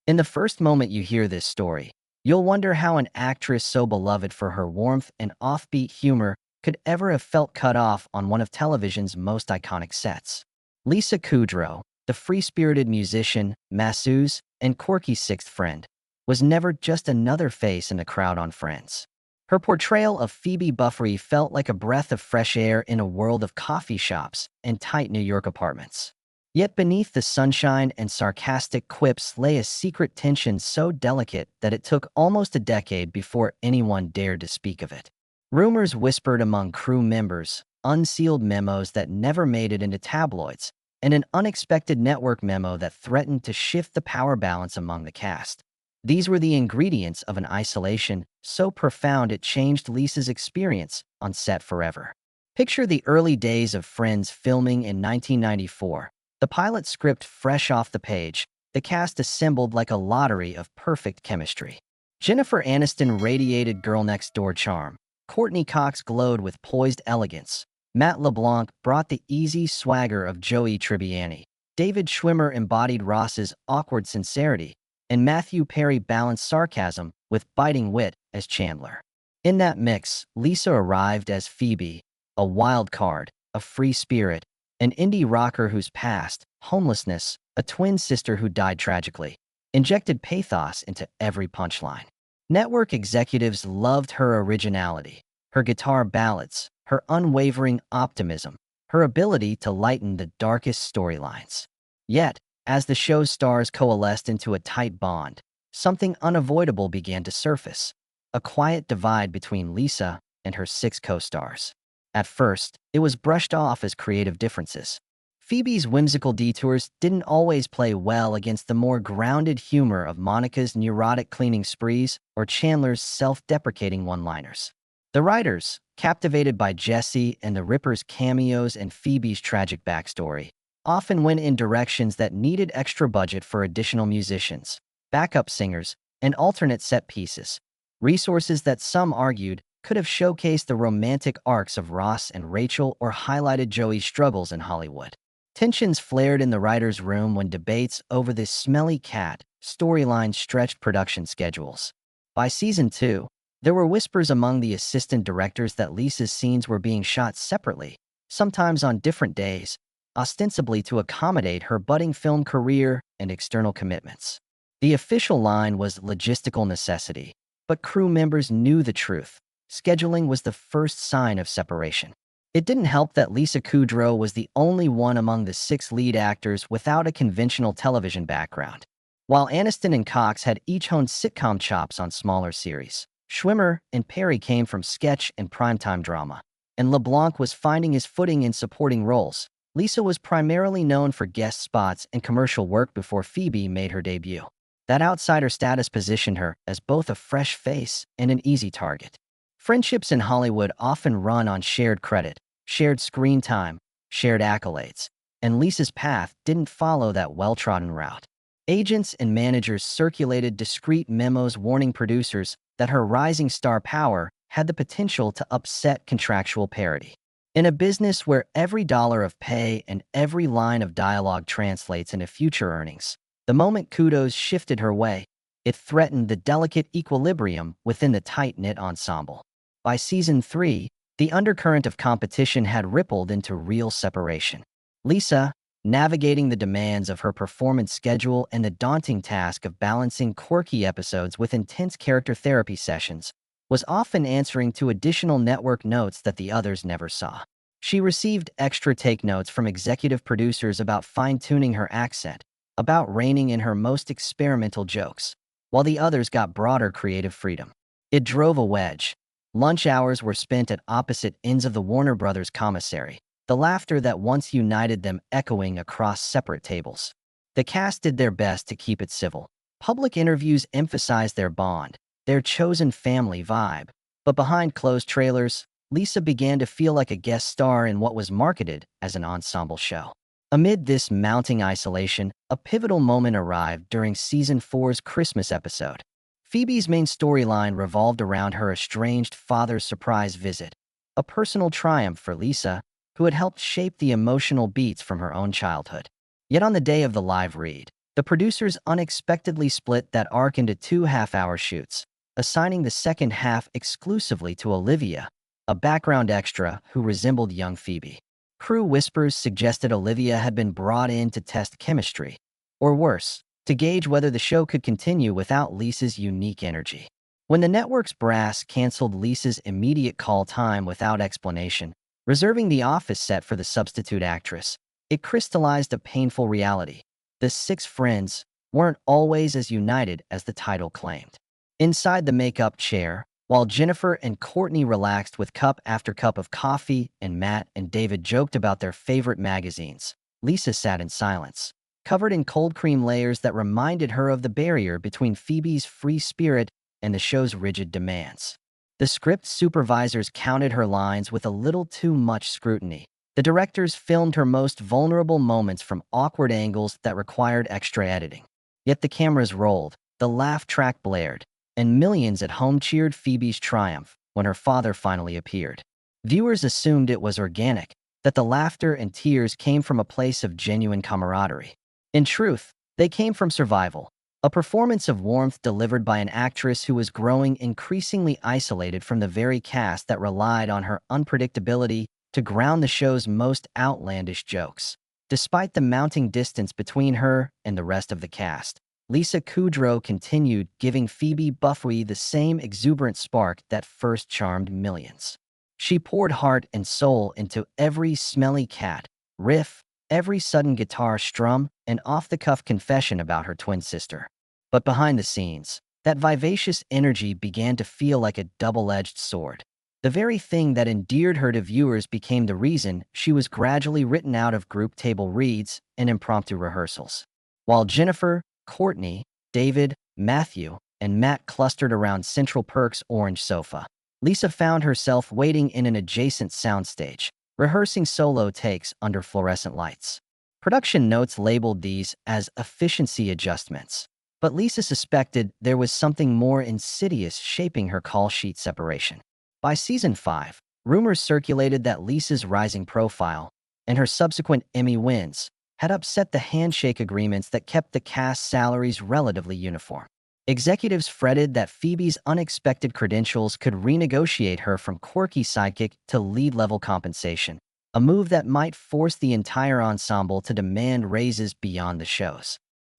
In the first moment you hear this story, you'll wonder how an actress so beloved for her warmth and offbeat humor could ever have felt cut off on one of television's most iconic sets. Lisa Kudrow, the free-spirited musician, masseuse, and quirky sixth friend, was never just another face in the crowd on Friends. Her portrayal of Phoebe Buffay felt like a breath of fresh air in a world of coffee shops and tight New York apartments. Yet beneath the sunshine and sarcastic quips lay a secret tension so delicate that it took almost a decade before anyone dared to speak of it. Rumors whispered among crew members, unsealed memos that never made it into tabloids, and an unexpected network memo that threatened to shift the power balance among the cast. These were the ingredients of an isolation so profound it changed Lisa's experience on set forever. Picture the early days of Friends filming in 1994. The pilot script fresh off the page, the cast assembled like a lottery of perfect chemistry. Jennifer Aniston radiated girl-next-door charm. Courtney Cox glowed with poised elegance. Matt LeBlanc brought the easy swagger of Joey Tribbiani. David Schwimmer embodied Ross's awkward sincerity, and Matthew Perry balanced sarcasm with biting wit as Chandler. In that mix, Lisa arrived as Phoebe, a wild card, a free spirit, an indie rocker whose past, homelessness, a twin sister who died tragically, injected pathos into every punchline. Network executives loved her originality, her guitar ballads, her unwavering optimism, her ability to lighten the darkest storylines. Yet, as the show's stars coalesced into a tight bond, something unavoidable began to surface: a quiet divide between Lisa and her six co-stars. At first, it was brushed off as creative differences. Phoebe's whimsical detours didn't always play well against the more grounded humor of Monica's neurotic cleaning sprees or Chandler's self-deprecating one-liners. The writers, captivated by Jesse and the Ripper's cameos and Phoebe's tragic backstory, often went in directions that needed extra budget for additional musicians, backup singers, and alternate set pieces, resources that some argued could have showcased the romantic arcs of Ross and Rachel or highlighted Joey's struggles in Hollywood. Tensions flared in the writer's room when debates over this smelly cat storyline stretched production schedules. By season 2, there were whispers among the assistant directors that Lisa's scenes were being shot separately, sometimes on different days, ostensibly to accommodate her budding film career and external commitments. The official line was logistical necessity, but crew members knew the truth. Scheduling was the first sign of separation. It didn't help that Lisa Kudrow was the only one among the 6 lead actors without a conventional television background. While Aniston and Cox had each honed sitcom chops on smaller series, Schwimmer and Perry came from sketch and primetime drama, and LeBlanc was finding his footing in supporting roles. Lisa was primarily known for guest spots and commercial work before Phoebe made her debut. That outsider status positioned her as both a fresh face and an easy target. Friendships in Hollywood often run on shared credit, shared screen time, shared accolades, and Lisa's path didn't follow that well-trodden route. Agents and managers circulated discreet memos warning producers that her rising star power had the potential to upset contractual parity. In a business where every dollar of pay and every line of dialogue translates into future earnings, the moment kudos shifted her way, it threatened the delicate equilibrium within the tight-knit ensemble. By season 3, the undercurrent of competition had rippled into real separation. Lisa, navigating the demands of her performance schedule and the daunting task of balancing quirky episodes with intense character therapy sessions, was often answering to additional network notes that the others never saw. She received extra take notes from executive producers about fine-tuning her accent, about reining in her most experimental jokes, while the others got broader creative freedom. It drove a wedge. Lunch hours were spent at opposite ends of the Warner Brothers commissary, the laughter that once united them echoing across separate tables. The cast did their best to keep it civil. Public interviews emphasized their bond, their chosen family vibe. But behind closed trailers, Lisa began to feel like a guest star in what was marketed as an ensemble show. Amid this mounting isolation, a pivotal moment arrived during Season 4's Christmas episode. Phoebe's main storyline revolved around her estranged father's surprise visit, a personal triumph for Lisa, who had helped shape the emotional beats from her own childhood. Yet on the day of the live read, The producers unexpectedly split that arc into two half-hour shoots, assigning the second half exclusively to Olivia, a background extra who resembled young Phoebe. Crew whispers suggested Olivia had been brought in to test chemistry, or worse, to gauge whether the show could continue without Lisa's unique energy. When the network's brass canceled Lisa's immediate call time without explanation, reserving the office set for the substitute actress, it crystallized a painful reality. The six friends weren't always as united as the title claimed. Inside the makeup chair, while Jennifer and Courtney relaxed with cup after cup of coffee and Matt and David joked about their favorite magazines, Lisa sat in silence, covered in cold cream layers that reminded her of the barrier between Phoebe's free spirit and the show's rigid demands. The script supervisors counted her lines with a little too much scrutiny. The directors filmed her most vulnerable moments from awkward angles that required extra editing. Yet the cameras rolled, the laugh track blared, and millions at home cheered Phoebe's triumph when her father finally appeared. Viewers assumed it was organic, that the laughter and tears came from a place of genuine camaraderie. In truth, they came from survival, a performance of warmth delivered by an actress who was growing increasingly isolated from the very cast that relied on her unpredictability to ground the show's most outlandish jokes. Despite the mounting distance between her and the rest of the cast, Lisa Kudrow continued giving Phoebe Buffay the same exuberant spark that first charmed millions. She poured heart and soul into every smelly cat riff, every sudden guitar strum, and off-the-cuff confession about her twin sister. But behind the scenes, that vivacious energy began to feel like a double-edged sword. The very thing that endeared her to viewers became the reason she was gradually written out of group table reads and impromptu rehearsals. While Jennifer, Courtney, David, Matthew, and Matt clustered around Central Perk's orange sofa, Lisa found herself waiting in an adjacent soundstage, rehearsing solo takes under fluorescent lights. Production notes labeled these as efficiency adjustments, but Lisa suspected there was something more insidious shaping her call sheet separation. By season 5, rumors circulated that Lisa's rising profile and her subsequent Emmy wins had upset the handshake agreements that kept the cast's salaries relatively uniform. Executives fretted that Phoebe's unexpected credentials could renegotiate her from quirky sidekick to lead-level compensation, a move that might force the entire ensemble to demand raises beyond the show's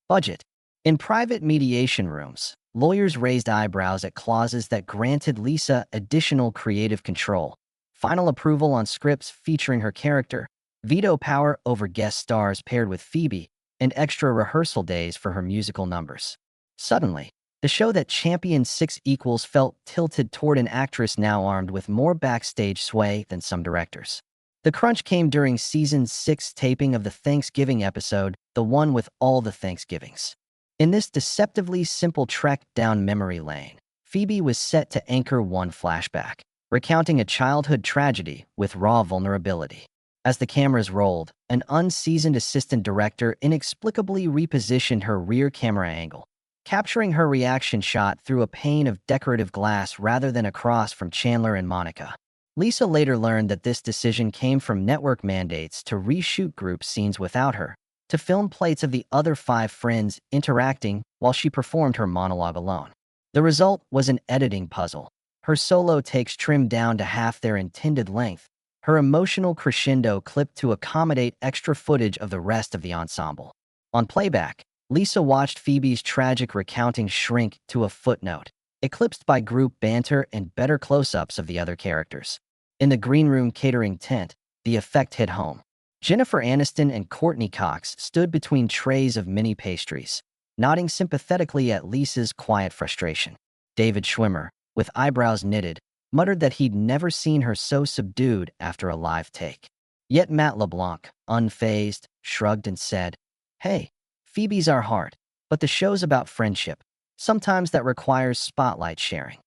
budget. In private mediation rooms, lawyers raised eyebrows at clauses that granted Lisa additional creative control, final approval on scripts featuring her character, veto power over guest stars paired with Phoebe, and extra rehearsal days for her musical numbers. Suddenly, the show that championed 6 equals felt tilted toward an actress now armed with more backstage sway than some directors. The crunch came during season 6 taping of the Thanksgiving episode, the one with all the Thanksgivings. In this deceptively simple trek down memory lane, Phoebe was set to anchor one flashback, recounting a childhood tragedy with raw vulnerability. As the cameras rolled, an unseasoned assistant director inexplicably repositioned her rear camera angle, capturing her reaction shot through a pane of decorative glass rather than across from Chandler and Monica. Lisa later learned that this decision came from network mandates to reshoot group scenes without her, to film plates of the other 5 friends interacting while she performed her monologue alone. The result was an editing puzzle. Her solo takes trimmed down to half their intended length, her emotional crescendo clipped to accommodate extra footage of the rest of the ensemble. On playback, Lisa watched Phoebe's tragic recounting shrink to a footnote, eclipsed by group banter and better close-ups of the other characters. In the green room catering tent, the effect hit home. Jennifer Aniston and Courtney Cox stood between trays of mini pastries, nodding sympathetically at Lisa's quiet frustration. David Schwimmer, with eyebrows knitted, muttered that he'd never seen her so subdued after a live take. Yet Matt LeBlanc, unfazed, shrugged and said, "Hey, Phoebe's our heart, but the show's about friendship. Sometimes that requires spotlight sharing."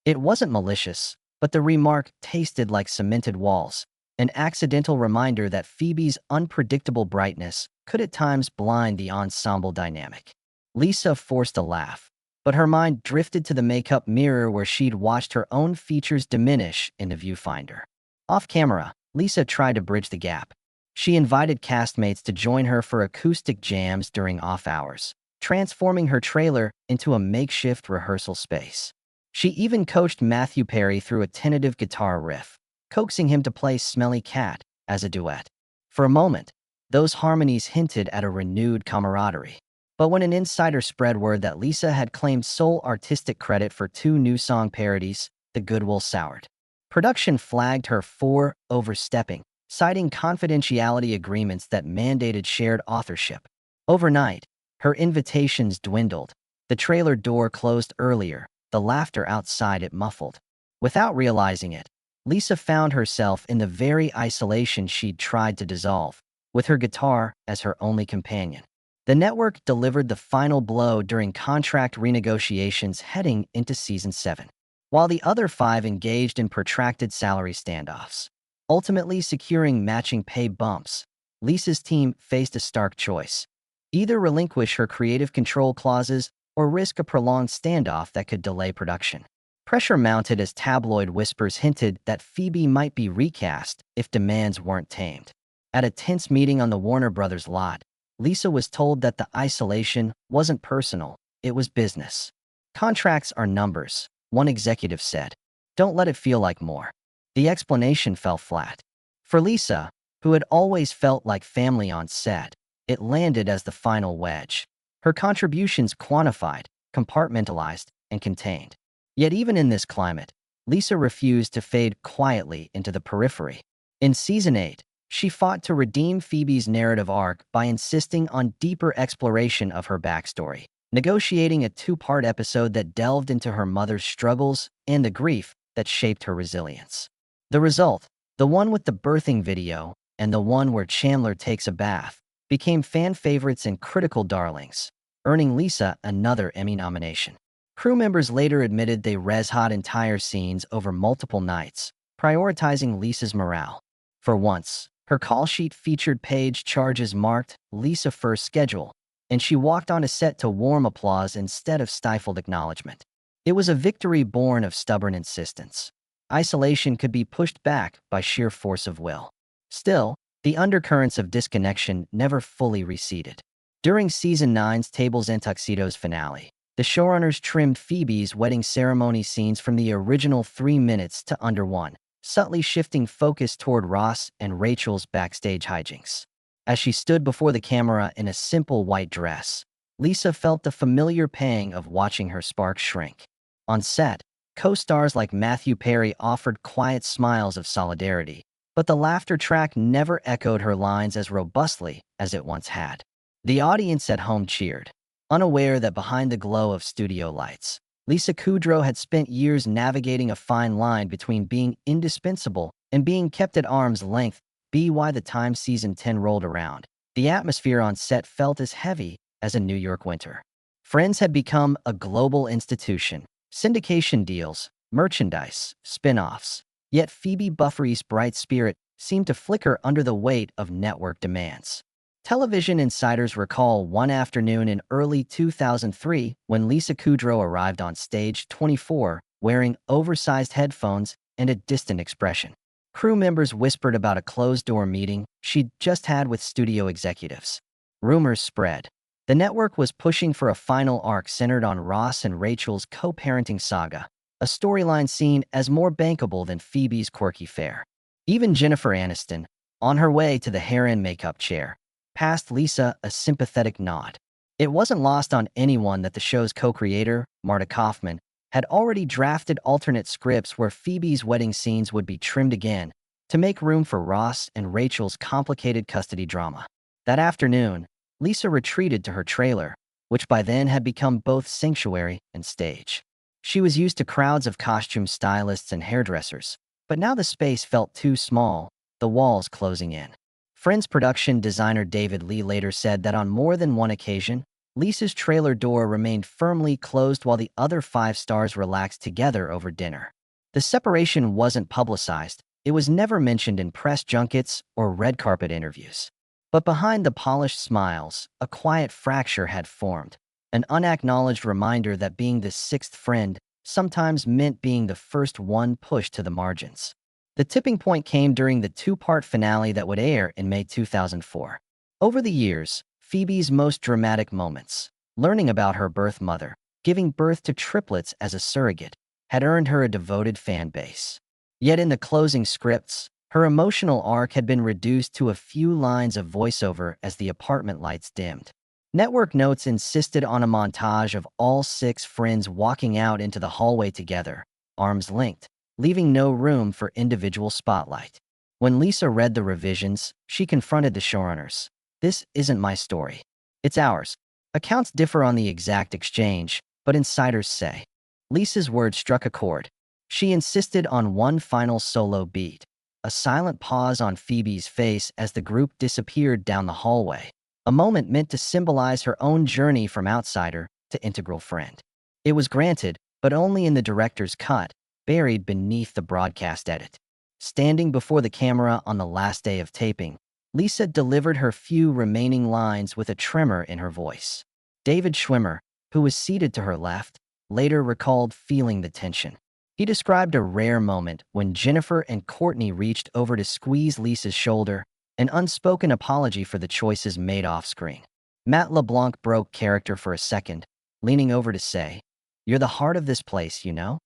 It wasn't malicious, but the remark tasted like cemented walls, an accidental reminder that Phoebe's unpredictable brightness could at times blind the ensemble dynamic. Lisa forced a laugh, but her mind drifted to the makeup mirror where she'd watched her own features diminish in the viewfinder. Off camera, Lisa tried to bridge the gap. She invited castmates to join her for acoustic jams during off hours, transforming her trailer into a makeshift rehearsal space. She even coached Matthew Perry through a tentative guitar riff, coaxing him to play Smelly Cat as a duet. For a moment, those harmonies hinted at a renewed camaraderie. But when an insider spread word that Lisa had claimed sole artistic credit for two new song parodies, the goodwill soured. Production flagged her for overstepping, citing confidentiality agreements that mandated shared authorship. Overnight, her invitations dwindled. The trailer door closed earlier, the laughter outside it muffled. Without realizing it, Lisa found herself in the very isolation she'd tried to dissolve, with her guitar as her only companion. The network delivered the final blow during contract renegotiations heading into season 7, while the other 5 engaged in protracted salary standoffs. Ultimately securing matching pay bumps, Lisa's team faced a stark choice: either relinquish her creative control clauses or risk a prolonged standoff that could delay production. Pressure mounted as tabloid whispers hinted that Phoebe might be recast if demands weren't tamed. At a tense meeting on the Warner Brothers lot, Lisa was told that the isolation wasn't personal, it was business. Contracts are numbers, one executive said. Don't let it feel like more. The explanation fell flat. For Lisa, who had always felt like family on set, it landed as the final wedge. Her contributions quantified, compartmentalized, and contained. Yet even in this climate, Lisa refused to fade quietly into the periphery. In season 8, she fought to redeem Phoebe's narrative arc by insisting on deeper exploration of her backstory, negotiating a 2-part episode that delved into her mother's struggles and the grief that shaped her resilience. The result, the one with the birthing video and the one where Chandler takes a bath, became fan favorites and critical darlings, earning Lisa another Emmy nomination. Crew members later admitted they res-hot entire scenes over multiple nights, prioritizing Lisa's morale. For once, her call sheet featured page charges marked Lisa First Schedule, and she walked onto set to warm applause instead of stifled acknowledgement. It was a victory born of stubborn insistence. Isolation could be pushed back by sheer force of will. Still, the undercurrents of disconnection never fully receded. During season 9's Tables and Tuxedos finale, the showrunners trimmed Phoebe's wedding ceremony scenes from the original 3 minutes to under 1, subtly shifting focus toward Ross and Rachel's backstage hijinks. As she stood before the camera in a simple white dress, Lisa felt the familiar pang of watching her spark shrink. On set, co-stars like Matthew Perry offered quiet smiles of solidarity, but the laughter track never echoed her lines as robustly as it once had. The audience at home cheered, unaware that behind the glow of studio lights, Lisa Kudrow had spent years navigating a fine line between being indispensable and being kept at arm's length. By the time season 10 rolled around, the atmosphere on set felt as heavy as a New York winter. Friends had become a global institution. Syndication deals, merchandise, spin-offs. Yet Phoebe Buffay's bright spirit seemed to flicker under the weight of network demands. Television insiders recall one afternoon in early 2003 when Lisa Kudrow arrived on stage 24 wearing oversized headphones and a distant expression. Crew members whispered about a closed-door meeting she'd just had with studio executives. Rumors spread. The network was pushing for a final arc centered on Ross and Rachel's co-parenting saga, a storyline seen as more bankable than Phoebe's quirky fare. Even Jennifer Aniston, on her way to the hair and makeup chair, passed Lisa a sympathetic nod. It wasn't lost on anyone that the show's co-creator, Marta Kaufman, had already drafted alternate scripts where Phoebe's wedding scenes would be trimmed again to make room for Ross and Rachel's complicated custody drama. That afternoon, Lisa retreated to her trailer, which by then had become both sanctuary and stage. She was used to crowds of costume stylists and hairdressers, but now the space felt too small, the walls closing in. Friends production designer David Lee later said that on more than one occasion, Lisa's trailer door remained firmly closed while the other 5 stars relaxed together over dinner. The separation wasn't publicized. It was never mentioned in press junkets or red carpet interviews. But behind the polished smiles, a quiet fracture had formed, an unacknowledged reminder that being the 6th friend sometimes meant being the first one pushed to the margins. The tipping point came during the 2-part finale that would air in May 2004. Over the years, Phoebe's most dramatic moments, Learning about her birth mother, giving birth to triplets as a surrogate, had earned her a devoted fan base. Yet in the closing scripts, her emotional arc had been reduced to a few lines of voiceover as the apartment lights dimmed. Network notes insisted on a montage of all 6 friends walking out into the hallway together, arms linked, leaving no room for individual spotlight. When Lisa read the revisions, she confronted the showrunners. "This isn't my story. It's ours." Accounts differ on the exact exchange, but insiders say. Lisa's words struck a chord. She insisted on one final solo beat, a silent pause on Phoebe's face as the group disappeared down the hallway, a moment meant to symbolize her own journey from outsider to integral friend. It was granted, but only in the director's cut, buried beneath the broadcast edit. Standing before the camera on the last day of taping, Lisa delivered her few remaining lines with a tremor in her voice. David Schwimmer, who was seated to her left, later recalled feeling the tension. He described a rare moment when Jennifer and Courtney reached over to squeeze Lisa's shoulder, an unspoken apology for the choices made off-screen. Matt LeBlanc broke character for a second, leaning over to say, "You're the heart of this place, you know?"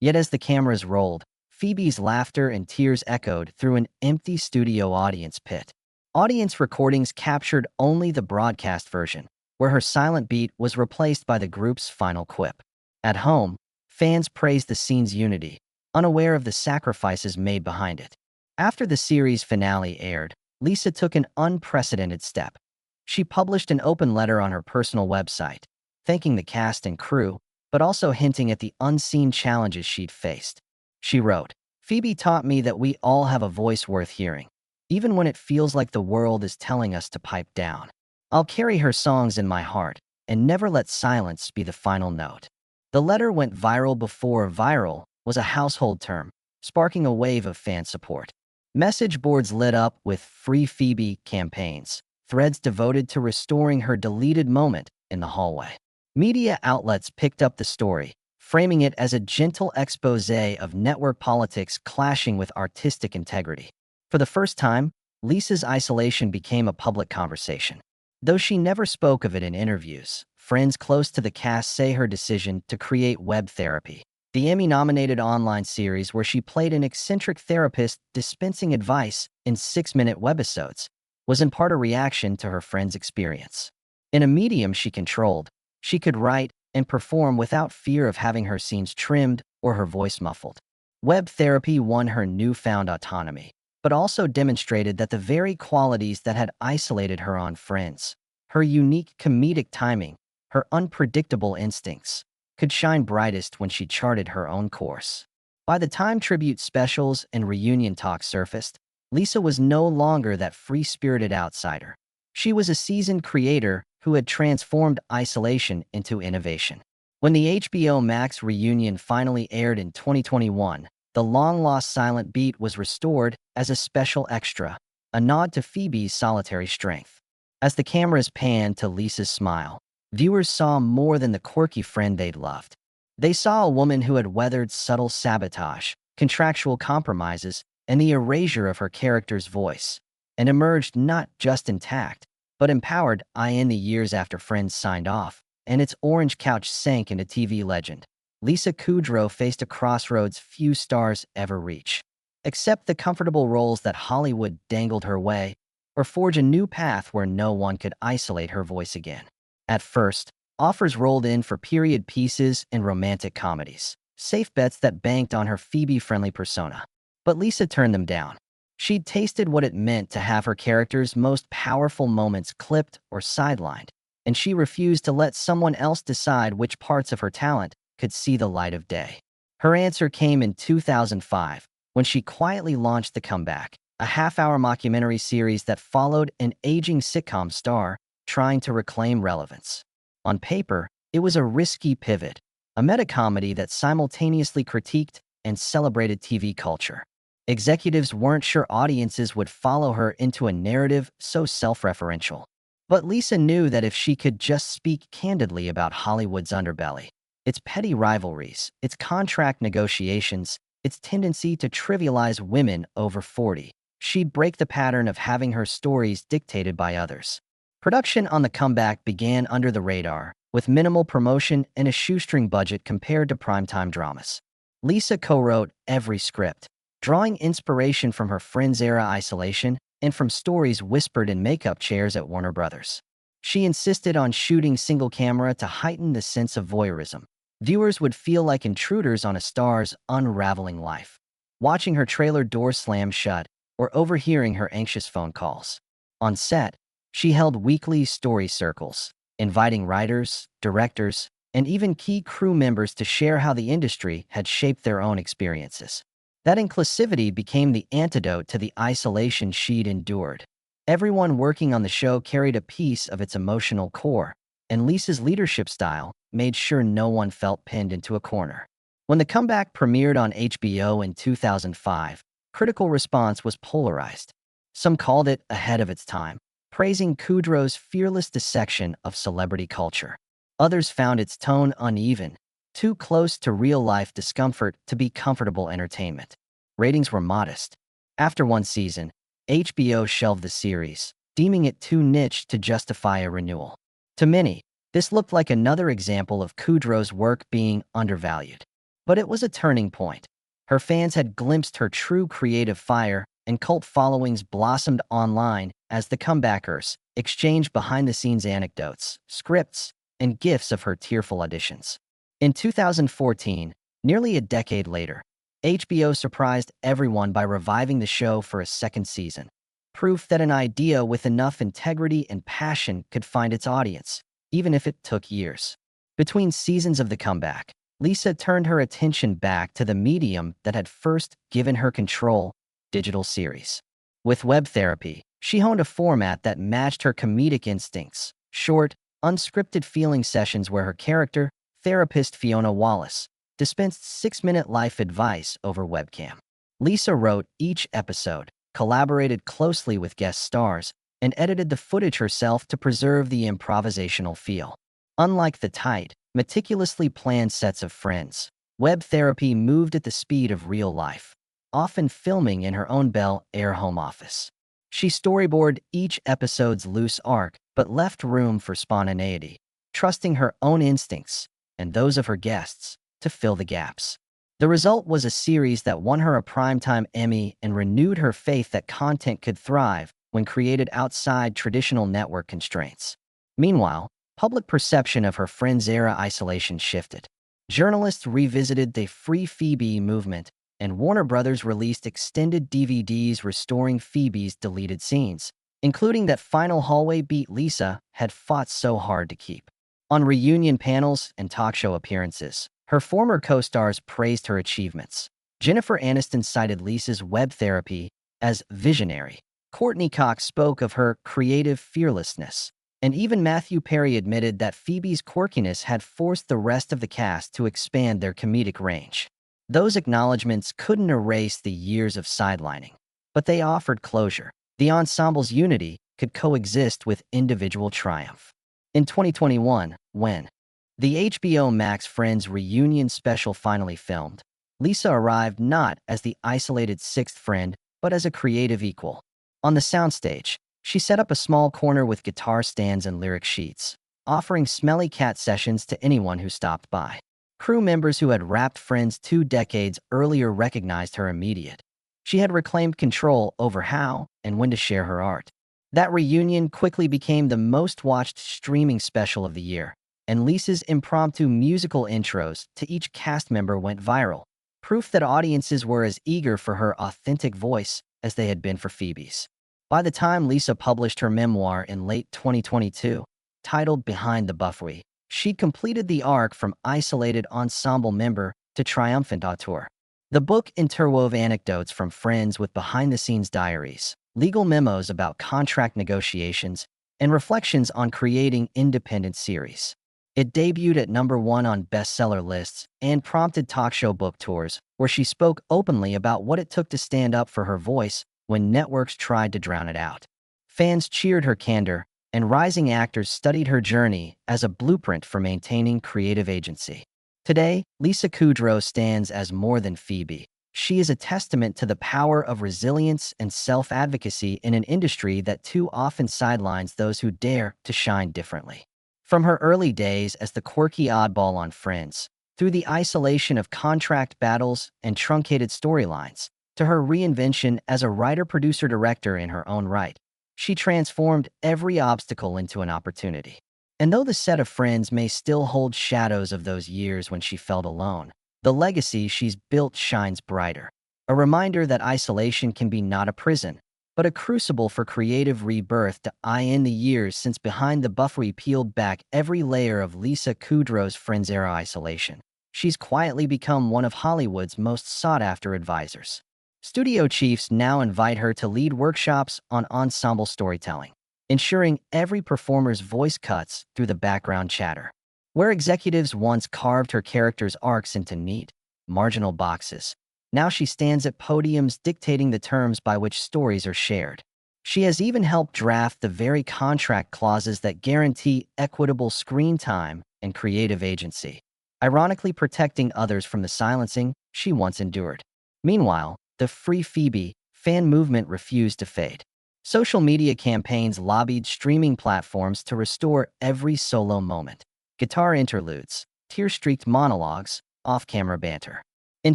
Yet as the cameras rolled, Phoebe's laughter and tears echoed through an empty studio audience pit. Audience recordings captured only the broadcast version, where her silent beat was replaced by the group's final quip. At home, fans praised the scene's unity, unaware of the sacrifices made behind it. After the series finale aired, Lisa took an unprecedented step. She published an open letter on her personal website, thanking the cast and crew, but also hinting at the unseen challenges she'd faced. She wrote, "Phoebe taught me that we all have a voice worth hearing, even when it feels like the world is telling us to pipe down. I'll carry her songs in my heart and never let silence be the final note." The letter went viral before viral was a household term, sparking a wave of fan support. Message boards lit up with Free Phoebe campaigns, threads devoted to restoring her deleted moment in the hallway. Media outlets picked up the story, framing it as a gentle exposé of network politics clashing with artistic integrity. For the first time, Lisa's isolation became a public conversation. Though she never spoke of it in interviews, friends close to the cast say her decision to create Web Therapy, the Emmy-nominated online series where she played an eccentric therapist dispensing advice in 6-minute webisodes, was in part a reaction to her friend's experience. In a medium she controlled, she could write and perform without fear of having her scenes trimmed or her voice muffled. Web Therapy won her newfound autonomy, but also demonstrated that the very qualities that had isolated her on Friends, her unique comedic timing, her unpredictable instincts, could shine brightest when she charted her own course. By the time tribute specials and reunion talk surfaced, Lisa was no longer that free-spirited outsider. She was a seasoned creator who had transformed isolation into innovation. When the HBO Max reunion finally aired in 2021, the long-lost silent beat was restored as a special extra, a nod to Phoebe's solitary strength. As the cameras panned to Lisa's smile, viewers saw more than the quirky friend they'd loved. They saw a woman who had weathered subtle sabotage, contractual compromises, and the erasure of her character's voice, and emerged not just intact, but empowered in the years after Friends signed off, and its orange couch sank into TV legend. Lisa Kudrow faced a crossroads few stars ever reach. Accept the comfortable roles that Hollywood dangled her way, or forge a new path where no one could isolate her voice again. At first, offers rolled in for period pieces and romantic comedies, safe bets that banked on her Phoebe-friendly persona. But Lisa turned them down. She'd tasted what it meant to have her character's most powerful moments clipped or sidelined, and she refused to let someone else decide which parts of her talent could see the light of day. Her answer came in 2005, when she quietly launched The Comeback, a half-hour mockumentary series that followed an aging sitcom star trying to reclaim relevance. On paper, it was a risky pivot, a meta-comedy that simultaneously critiqued and celebrated TV culture. Executives weren't sure audiences would follow her into a narrative so self-referential. But Lisa knew that if she could just speak candidly about Hollywood's underbelly, its petty rivalries, its contract negotiations, its tendency to trivialize women over 40, she'd break the pattern of having her stories dictated by others. Production on The Comeback began under the radar, with minimal promotion and a shoestring budget compared to primetime dramas. Lisa co-wrote every script, drawing inspiration from her Friends-era isolation and from stories whispered in makeup chairs at Warner Brothers. She insisted on shooting single camera to heighten the sense of voyeurism. Viewers would feel like intruders on a star's unraveling life, watching her trailer door slam shut or overhearing her anxious phone calls. On set, she held weekly story circles, inviting writers, directors, and even key crew members to share how the industry had shaped their own experiences. That inclusivity became the antidote to the isolation she'd endured. Everyone working on the show carried a piece of its emotional core, and Lisa's leadership style made sure no one felt pinned into a corner. When the comeback premiered on HBO in 2005, critical response was polarized. Some called it ahead of its time, praising Kudrow's fearless dissection of celebrity culture. Others found its tone uneven, too close to real-life discomfort to be comfortable entertainment. Ratings were modest. After one season, HBO shelved the series, deeming it too niche to justify a renewal. To many, this looked like another example of Kudrow's work being undervalued. But it was a turning point. Her fans had glimpsed her true creative fire, and cult followings blossomed online as the comebackers exchanged behind-the-scenes anecdotes, scripts, and gifs of her tearful auditions. In 2014, nearly a decade later, HBO surprised everyone by reviving the show for a second season, proof that an idea with enough integrity and passion could find its audience, even if it took years. Between seasons of the comeback, Lisa turned her attention back to the medium that had first given her control: digital series. With web therapy, she honed a format that matched her comedic instincts: short, unscripted feeling sessions where her character, therapist Fiona Wallace, dispensed 6-minute life advice over webcam. Lisa wrote each episode, collaborated closely with guest stars, and edited the footage herself to preserve the improvisational feel. Unlike the tight, meticulously planned sets of Friends, web therapy moved at the speed of real life, often filming in her own Bel Air home office. She storyboarded each episode's loose arc but left room for spontaneity, trusting her own instincts and those of her guests to fill the gaps. The result was a series that won her a Primetime Emmy and renewed her faith that content could thrive when created outside traditional network constraints. Meanwhile, public perception of her Friends-era isolation shifted. Journalists revisited the Free Phoebe movement, and Warner Brothers released extended DVDs restoring Phoebe's deleted scenes, including that final hallway beat Lisa had fought so hard to keep. On reunion panels and talk show appearances, her former co-stars praised her achievements. Jennifer Aniston cited Lisa's web therapy as visionary. Courtney Cox spoke of her creative fearlessness. And even Matthew Perry admitted that Phoebe's quirkiness had forced the rest of the cast to expand their comedic range. Those acknowledgments couldn't erase the years of sidelining, but they offered closure. The ensemble's unity could coexist with individual triumph. In 2021, when the HBO Max Friends reunion special finally filmed, Lisa arrived not as the isolated sixth friend, but as a creative equal. On the soundstage, she set up a small corner with guitar stands and lyric sheets, offering smelly cat sessions to anyone who stopped by. Crew members who had rapped Friends 2 decades earlier recognized her immediately. She had reclaimed control over how and when to share her art. That reunion quickly became the most watched streaming special of the year, and Lisa's impromptu musical intros to each cast member went viral, proof that audiences were as eager for her authentic voice as they had been for Phoebe's. By the time Lisa published her memoir in late 2022, titled Behind the Buffay, she'd completed the arc from isolated ensemble member to triumphant auteur. The book interwove anecdotes from Friends with behind-the-scenes diaries, legal memos about contract negotiations, and reflections on creating independent series. It debuted at #1 on bestseller lists and prompted talk show book tours, where she spoke openly about what it took to stand up for her voice when networks tried to drown it out. Fans cheered her candor, and rising actors studied her journey as a blueprint for maintaining creative agency. Today, Lisa Kudrow stands as more than Phoebe. She is a testament to the power of resilience and self-advocacy in an industry that too often sidelines those who dare to shine differently. From her early days as the quirky oddball on Friends, through the isolation of contract battles and truncated storylines, to her reinvention as a writer, producer, director in her own right, she transformed every obstacle into an opportunity. And though the set of Friends may still hold shadows of those years when she felt alone, the legacy she's built shines brighter. A reminder that isolation can be not a prison, but a crucible for creative rebirth. In the years since Behind the Buffay peeled back every layer of Lisa Kudrow's Friends-era isolation, she's quietly become one of Hollywood's most sought-after advisors. Studio chiefs now invite her to lead workshops on ensemble storytelling, ensuring every performer's voice cuts through the background chatter. Where executives once carved her characters' arcs into neat, marginal boxes, now she stands at podiums dictating the terms by which stories are shared. She has even helped draft the very contract clauses that guarantee equitable screen time and creative agency, ironically protecting others from the silencing she once endured. Meanwhile, the Free Phoebe fan movement refused to fade. Social media campaigns lobbied streaming platforms to restore every solo moment. Guitar interludes, tear-streaked monologues, off-camera banter. In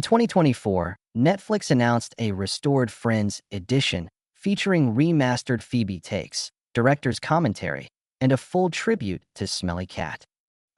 2024, Netflix announced a restored Friends edition featuring remastered Phoebe takes, director's commentary, and a full tribute to Smelly Cat.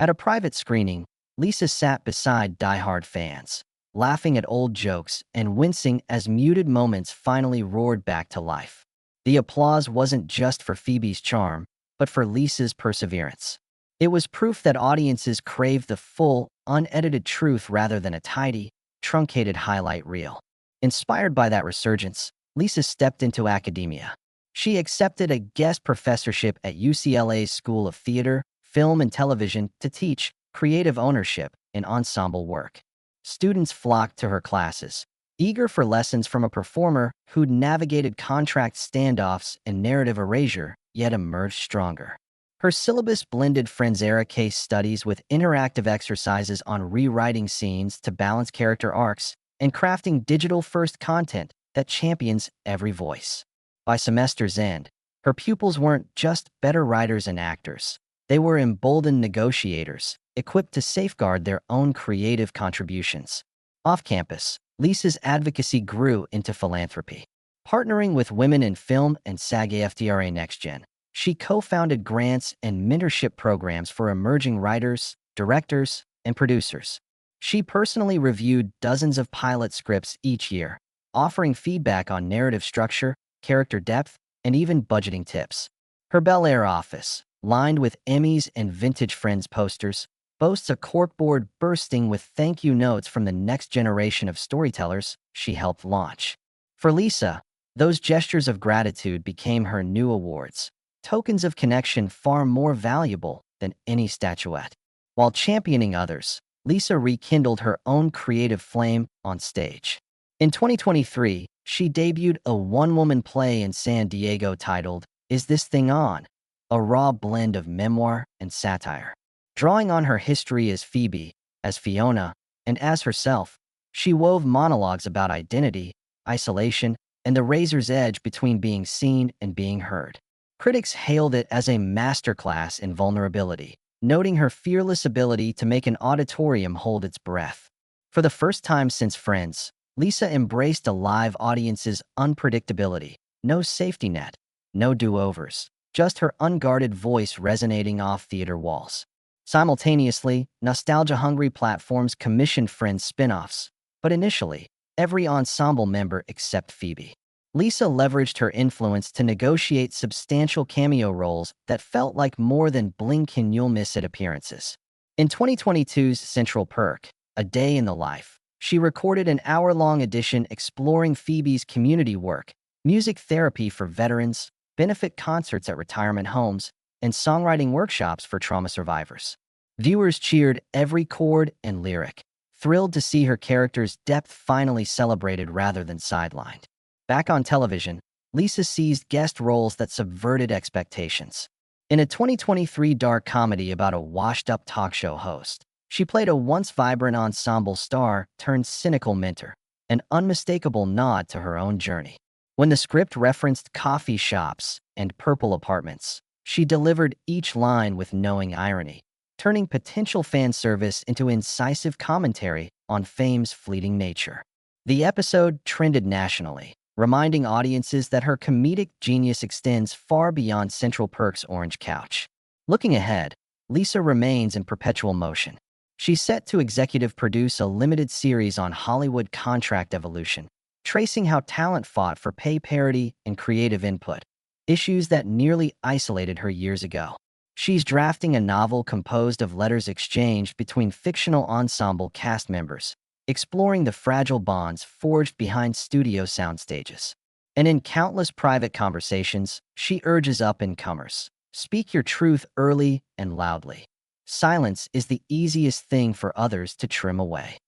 At a private screening, Lisa sat beside diehard fans, laughing at old jokes and wincing as muted moments finally roared back to life. The applause wasn't just for Phoebe's charm, but for Lisa's perseverance. It was proof that audiences crave the full, unedited truth rather than a tidy, truncated highlight reel. Inspired by that resurgence, Lisa stepped into academia. She accepted a guest professorship at UCLA's School of Theater, Film, and Television to teach creative ownership in ensemble work. Students flocked to her classes, eager for lessons from a performer who'd navigated contract standoffs and narrative erasure, yet emerged stronger. Her syllabus blended Friends-era case studies with interactive exercises on rewriting scenes to balance character arcs and crafting digital-first content that champions every voice. By semester's end, her pupils weren't just better writers and actors. They were emboldened negotiators, equipped to safeguard their own creative contributions. Off-campus, Lisa's advocacy grew into philanthropy. Partnering with Women in Film and SAG-AFTRA Next Gen, she co-founded grants and mentorship programs for emerging writers, directors, and producers. She personally reviewed dozens of pilot scripts each year, offering feedback on narrative structure, character depth, and even budgeting tips. Her Bel Air office, lined with Emmys and vintage Friends posters, boasts a corkboard bursting with thank you notes from the next generation of storytellers she helped launch. For Lisa, those gestures of gratitude became her new awards, tokens of connection far more valuable than any statuette. While championing others, Lisa rekindled her own creative flame on stage. In 2023, she debuted a one-woman play in San Diego titled, Is This Thing On?, a raw blend of memoir and satire. Drawing on her history as Phoebe, as Fiona, and as herself, she wove monologues about identity, isolation, and the razor's edge between being seen and being heard. Critics hailed it as a masterclass in vulnerability, noting her fearless ability to make an auditorium hold its breath. For the first time since Friends, Lisa embraced a live audience's unpredictability. No safety net, no do-overs, just her unguarded voice resonating off theater walls. Simultaneously, nostalgia-hungry platforms commissioned Friends spin-offs, but initially, every ensemble member except Phoebe. Lisa leveraged her influence to negotiate substantial cameo roles that felt like more than blink and you'll miss it appearances. In 2022's Central Perk, A Day in the Life, she recorded an hour-long edition exploring Phoebe's community work, music therapy for veterans, benefit concerts at retirement homes, and songwriting workshops for trauma survivors. Viewers cheered every chord and lyric, thrilled to see her character's depth finally celebrated rather than sidelined. Back on television, Lisa seized guest roles that subverted expectations. In a 2023 dark comedy about a washed-up talk show host, she played a once vibrant ensemble star turned cynical mentor, an unmistakable nod to her own journey. When the script referenced coffee shops and purple apartments, She delivered each line with knowing irony, turning potential fan service into incisive commentary on fame's fleeting nature. The episode trended nationally, reminding audiences that her comedic genius extends far beyond Central Perk's orange couch. Looking ahead, Lisa remains in perpetual motion. She's set to executive produce a limited series on Hollywood contract evolution, tracing how talent fought for pay parity and creative input, issues that nearly isolated her years ago. She's drafting a novel composed of letters exchanged between fictional ensemble cast members, exploring the fragile bonds forged behind studio soundstages. And in countless private conversations, she urges up-and-comers, speak your truth early and loudly. Silence is the easiest thing for others to trim away.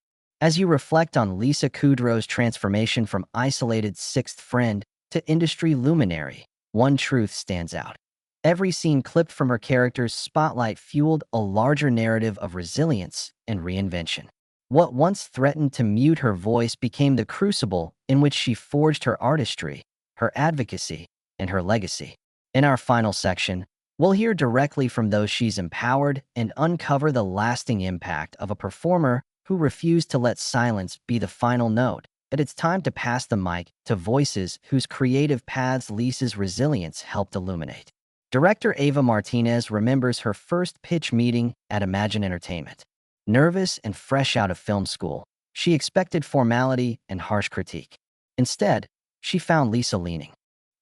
As you reflect on Lisa Kudrow's transformation from isolated sixth friend to industry luminary, one truth stands out. Every scene clipped from her character's spotlight fueled a larger narrative of resilience and reinvention. What once threatened to mute her voice became the crucible in which she forged her artistry, her advocacy, and her legacy. In our final section, we'll hear directly from those she's empowered and uncover the lasting impact of a performer who refused to let silence be the final note. But it's time to pass the mic to voices whose creative paths Lisa's resilience helped illuminate. Director Ava Martinez remembers her first pitch meeting at Imagine Entertainment. Nervous and fresh out of film school, she expected formality and harsh critique. Instead, she found Lisa leaning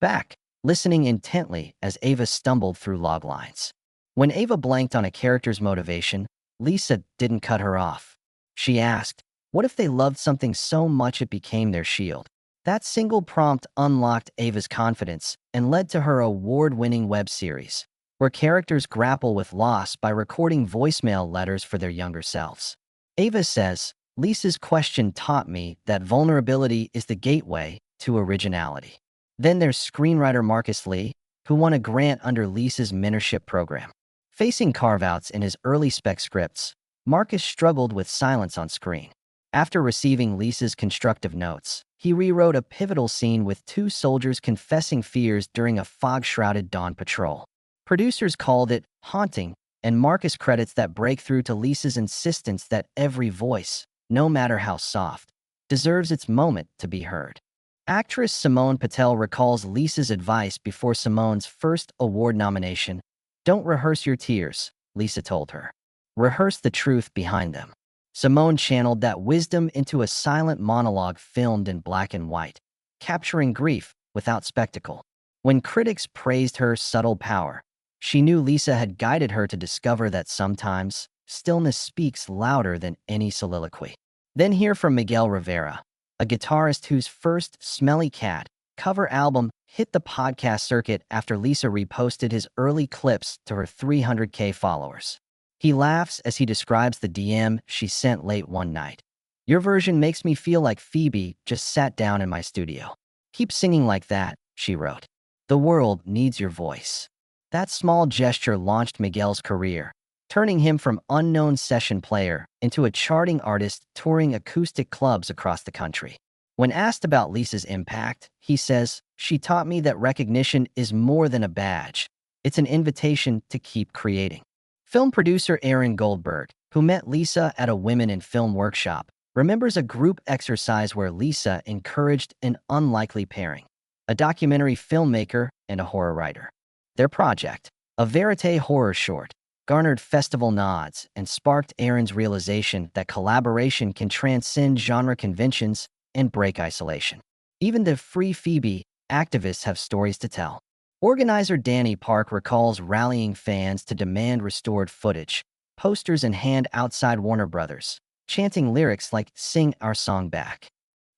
back, listening intently as Ava stumbled through log lines. When Ava blanked on a character's motivation, Lisa didn't cut her off. She asked, "What if they loved something so much it became their shield?" That single prompt unlocked Ava's confidence and led to her award-winning web series, where characters grapple with loss by recording voicemail letters for their younger selves. Ava says, "Lisa's question taught me that vulnerability is the gateway to originality." Then there's screenwriter Marcus Lee, who won a grant under Lisa's mentorship program. Facing carve-outs in his early spec scripts, Marcus struggled with silence on screen. After receiving Lisa's constructive notes, he rewrote a pivotal scene with two soldiers confessing fears during a fog-shrouded dawn patrol. Producers called it haunting, and Marcus credits that breakthrough to Lisa's insistence that every voice, no matter how soft, deserves its moment to be heard. Actress Simone Patel recalls Lisa's advice before Simone's first award nomination. "Don't rehearse your tears," Lisa told her. "Rehearse the truth behind them." Simone channeled that wisdom into a silent monologue filmed in black and white, capturing grief without spectacle. When critics praised her subtle power, she knew Lisa had guided her to discover that sometimes stillness speaks louder than any soliloquy. Then hear from Miguel Rivera, a guitarist whose first Smelly Cat cover album hit the podcast circuit after Lisa reposted his early clips to her 300K followers. He laughs as he describes the DM she sent late one night. "Your version makes me feel like Phoebe just sat down in my studio. Keep singing like that," she wrote. "The world needs your voice." That small gesture launched Miguel's career, turning him from unknown session player into a charting artist touring acoustic clubs across the country. When asked about Lisa's impact, he says, "She taught me that recognition is more than a badge. It's an invitation to keep creating." Film producer Aaron Goldberg, who met Lisa at a Women in Film workshop, remembers a group exercise where Lisa encouraged an unlikely pairing: a documentary filmmaker and a horror writer. Their project, a verite horror short, garnered festival nods and sparked Aaron's realization that collaboration can transcend genre conventions and break isolation. Even the Free Phoebe activists have stories to tell. Organizer Danny Park recalls rallying fans to demand restored footage, posters in hand outside Warner Brothers, chanting lyrics like "Sing our song back."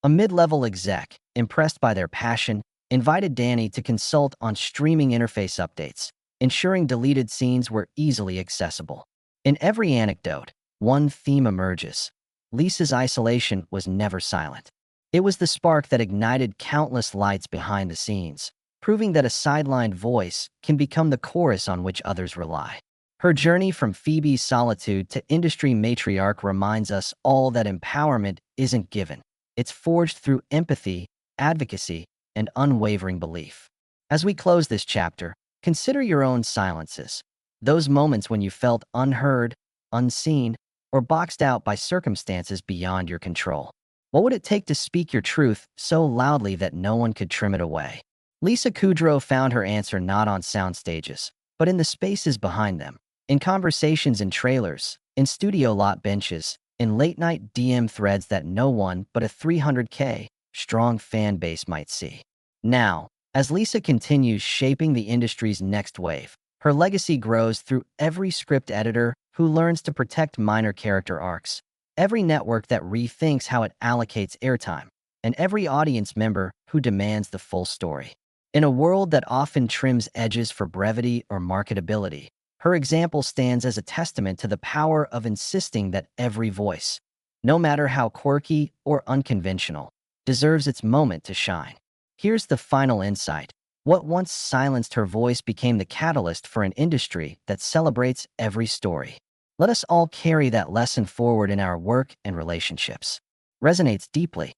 A mid-level exec, impressed by their passion, invited Danny to consult on streaming interface updates, ensuring deleted scenes were easily accessible. In every anecdote, one theme emerges: Lisa's isolation was never silent. It was the spark that ignited countless lights behind the scenes, proving that a sidelined voice can become the chorus on which others rely. Her journey from Phoebe's solitude to industry matriarch reminds us all that empowerment isn't given. It's forged through empathy, advocacy, and unwavering belief. As we close this chapter, Consider your own silences. Those moments when you felt unheard, unseen, or boxed out by circumstances beyond your control. What would it take to speak your truth so loudly that no one could trim it away? Lisa Kudrow found her answer not on sound stages, but in the spaces behind them. In conversations in trailers, in studio lot benches, in late-night DM threads that no one but a 300K strong fan base might see. Now, as Lisa continues shaping the industry's next wave, her legacy grows through every script editor who learns to protect minor character arcs, every network that rethinks how it allocates airtime, and every audience member who demands the full story. In a world that often trims edges for brevity or marketability, her example stands as a testament to the power of insisting that every voice, no matter how quirky or unconventional, deserves its moment to shine. Here's the final insight. What once silenced her voice became the catalyst for an industry that celebrates every story. Let us all carry that lesson forward in our work and relationships. Resonates deeply.